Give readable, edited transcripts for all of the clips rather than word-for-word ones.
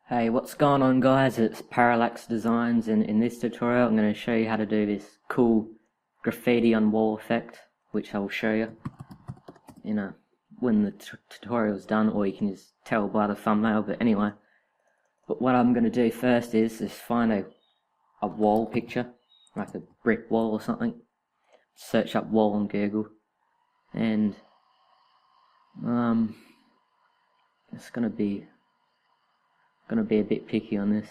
Hey, what's going on guys? It's Paralax Designs, and in this tutorial I'm going to show you how to do this cool graffiti on wall effect, which I'll show you when the tutorial's done, or you can just tell by the thumbnail. But anyway, what I'm going to do first is find a wall picture, like a brick wall or something. Search up wall on Google, and it's going to be a bit picky on this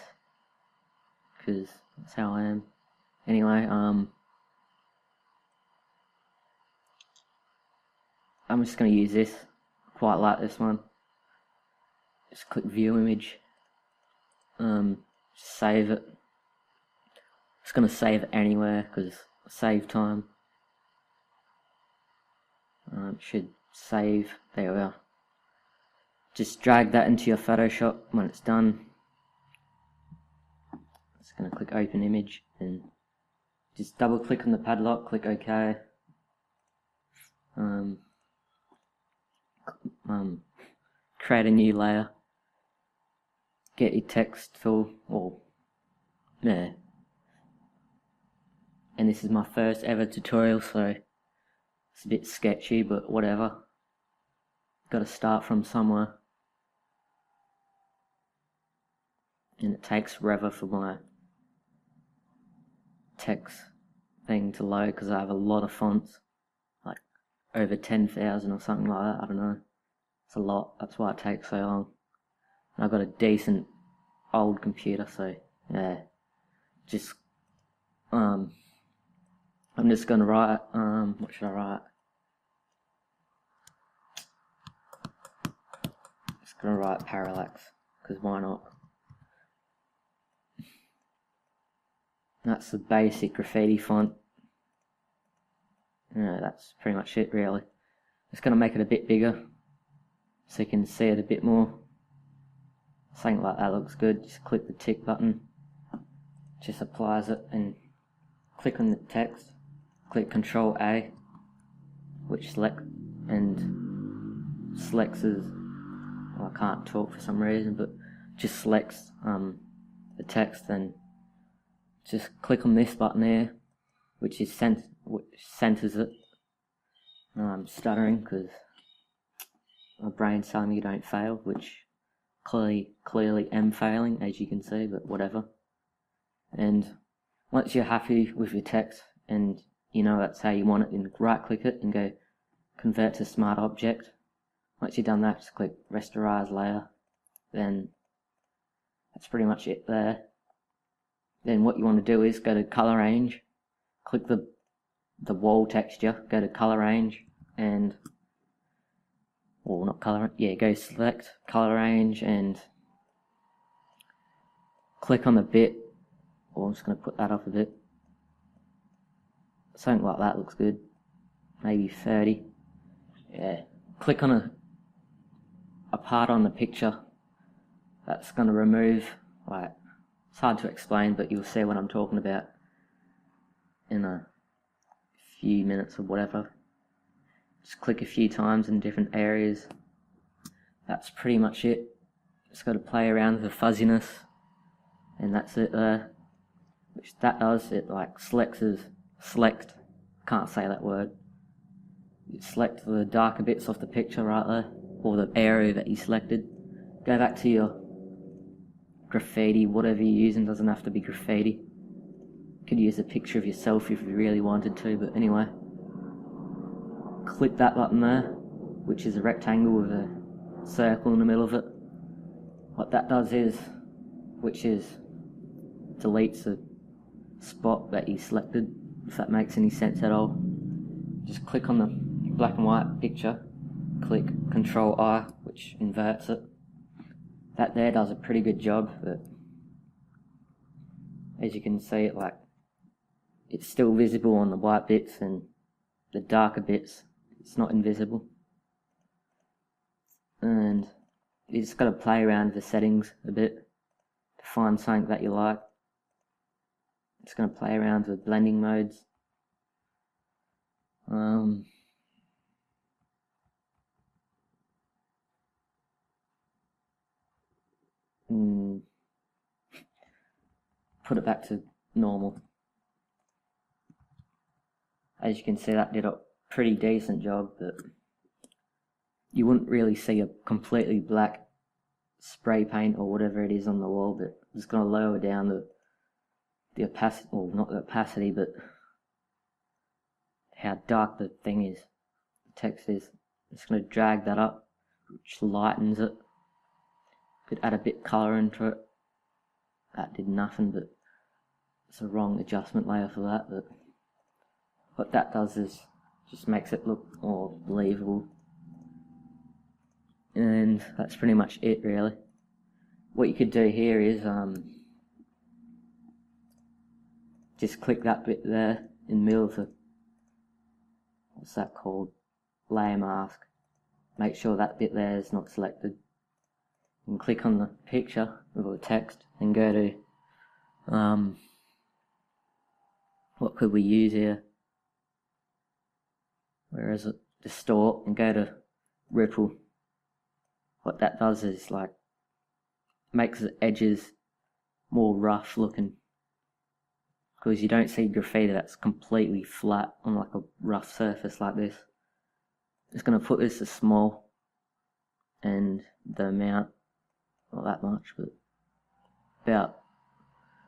because that's how I am. Anyway, I'm just going to use this. Quite like this one. Just click view image. Save it. Just going to save it anywhere because save time. Should save. There we are. Just drag that into your Photoshop when it's done. Just going to click open image and just double click on the padlock, click OK. Create a new layer. Get your text tool, and this is my first ever tutorial, so it's a bit sketchy, but whatever. Got to start from somewhere. And it takes forever for my text thing to load because I have a lot of fonts, like over 10,000 or something like that. I don't know. It's a lot. That's why it takes so long. And I've got a decent old computer, so yeah. Just I'm just gonna write. What should I write? Just gonna write Parallax because why not? That's the basic graffiti font. Yeah, that's pretty much it really. Just going to make it a bit bigger so you can see it a bit more. Something like that looks good. Just click the tick button. Just applies it and click on the text. Click Control A, which selects as, well, I can't talk for some reason, but just selects the text, and just click on this button here, which centers it. I'm stuttering because my brain's telling me don't fail, which clearly am failing, as you can see, but whatever. And once you're happy with your text and you know that's how you want it, then right click it and go convert to smart object. Once you've done that, just click rasterize layer. Then that's pretty much it there. Then what you want to do is go to color range, click the wall texture, go to color range, and go select color range and click on the bit. I'm just going to put that up a bit. Something like that looks good. Maybe 30. Yeah. Click on a part on the picture that's going to remove, it's hard to explain, but you'll see what I'm talking about in a few minutes or whatever. Just click a few times in different areas. That's pretty much it. Just got to play around with the fuzziness, and that's it there. Which that does, it select, can't say that word. You select the darker bits off the picture right there, or the area that you selected. Go back to your graffiti, whatever you're using. Doesn't have to be graffiti. You could use a picture of yourself if you really wanted to, but anyway. Click that button there, which is a rectangle with a circle in the middle of it. What that does is, deletes the spot that you selected, if that makes any sense at all. Just click on the black and white picture, click Control I, which inverts it. That there does a pretty good job, but as you can see, it's still visible on the white bits, and the darker bits, it's not invisible. And you just got to play around with the settings a bit to find something that you like. Just going to play around with blending modes. put it back to normal. As you can see, that did a pretty decent job, but you wouldn't really see a completely black spray paint or whatever it is on the wall, but I'm just going to lower down the opacity, well, not the opacity, but how dark the thing is, the text is. I'm just going to drag that up, which lightens it. Could add a bit colour into it. That did nothing, but it's a wrong adjustment layer for that. But what that does is just makes it look more believable. And that's pretty much it, really. What you could do here is just click that bit there in the middle of the, what's that called, layer mask. Make sure that bit there is not selected. And click on the picture with the text and go to what could we use here? Where is it? Distort, and go to ripple. What that does is like makes the edges more rough looking, because you don't see graffiti that's completely flat on like a rough surface like this. Just going to put this to small, and the amount, not that much, but about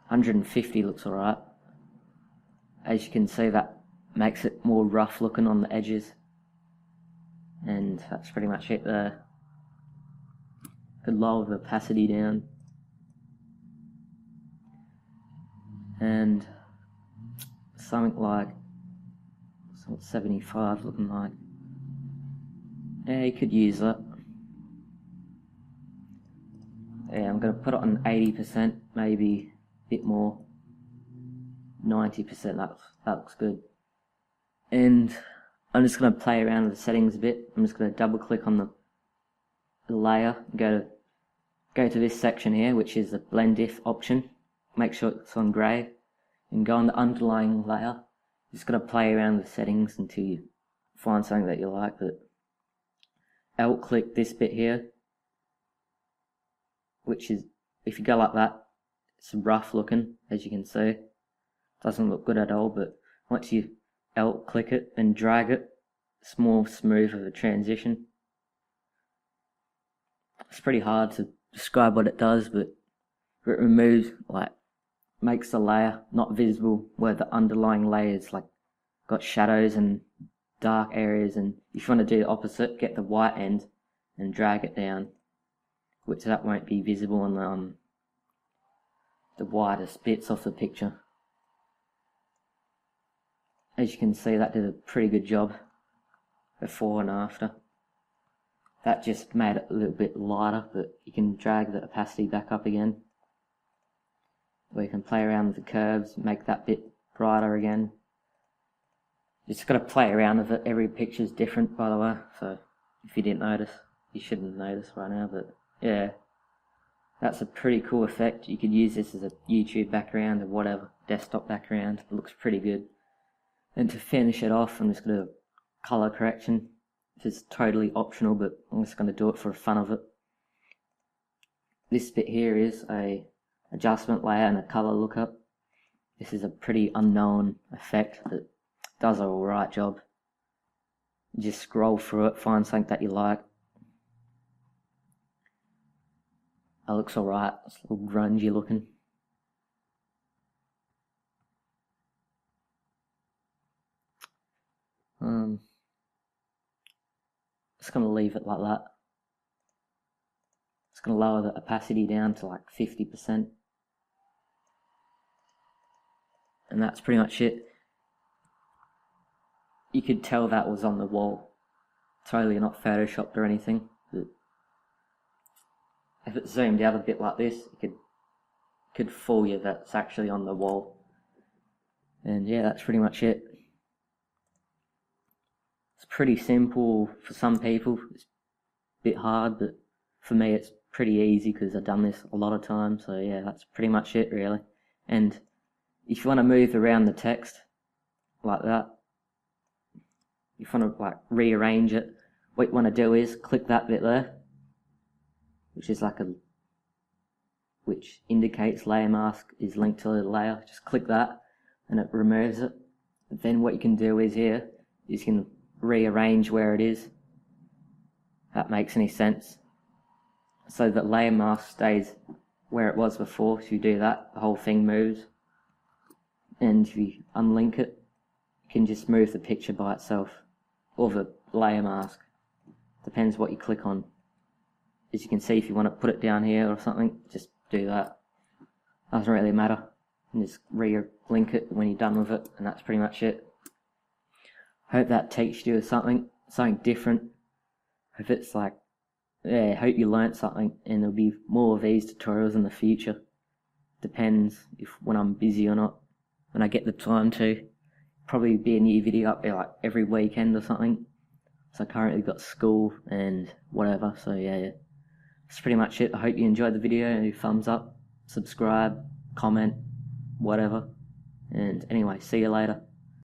150 looks alright. As you can see, that makes it more rough looking on the edges, and that's pretty much it there. Could lower the opacity down, and something like 75 looking like. Yeah, you could use that. Yeah, I'm going to put it on 80%, maybe a bit more. 90%, that looks good. And I'm just going to play around with the settings a bit. I'm just going to double click on the layer, go to this section here, which is the blend if option. Make sure it's on grey, and go on the underlying layer. Just going to play around with the settings until you find something that you like. But Alt click this bit here, which is, if you go like that, it's rough looking, as you can see. Doesn't look good at all, but once you Alt click it and drag it, it's more smooth of a transition. It's pretty hard to describe what it does, but it removes, like, makes the layer not visible where the underlying layers like got shadows and dark areas. And if you want to do the opposite, get the white end and drag it down, which that won't be visible on the widest bits of the picture. As you can see, that did a pretty good job before and after. That just made it a little bit lighter, but you can drag the opacity back up again. Or you can play around with the curves, make that bit brighter again. You just got to play around with it. Every picture's different, by the way, so if you didn't notice, you shouldn't notice right now, but yeah. That's a pretty cool effect. You could use this as a YouTube background or whatever, desktop background. It looks pretty good. And to finish it off, I'm just going to do a colour correction. This is totally optional, but I'm just going to do it for the fun of it. This bit here is a adjustment layer and a colour lookup. This is a pretty unknown effect that does an alright job. You just scroll through it, find something that you like. It looks alright, it's a little grungy looking. Just going to leave it like that. Just going to lower the opacity down to like 50%. And that's pretty much it. You could tell that was on the wall. Totally not photoshopped or anything. But if it zoomed out a bit like this, it could fool you that it's actually on the wall. And yeah, that's pretty much it. It's pretty simple for some people. It's a bit hard, but for me it's pretty easy because I've done this a lot of times. So yeah, that's pretty much it really. And if you want to move around the text like that, if you want to like rearrange it, what you want to do is click that bit there, which is like a which indicates layer mask is linked to the layer. Just click that and it removes it. But then what you can do is here, you can rearrange where it is. If that makes any sense. So that layer mask stays where it was before. If you do that, the whole thing moves. And if you unlink it, you can just move the picture by itself, or the layer mask. Depends what you click on. As you can see, if you want to put it down here or something, just do that. Doesn't really matter. And just re-link it when you're done with it, and that's pretty much it. Hope that teaches you something different. Hope it's like, yeah, hope you learnt something, and there'll be more of these tutorials in the future. Depends when I'm busy or not. When I get the time to. Probably be a new video up there like every weekend or something. So I currently got school and whatever, so yeah. That's pretty much it. I hope you enjoyed the video. Thumbs up, subscribe, comment, whatever. And anyway, see you later.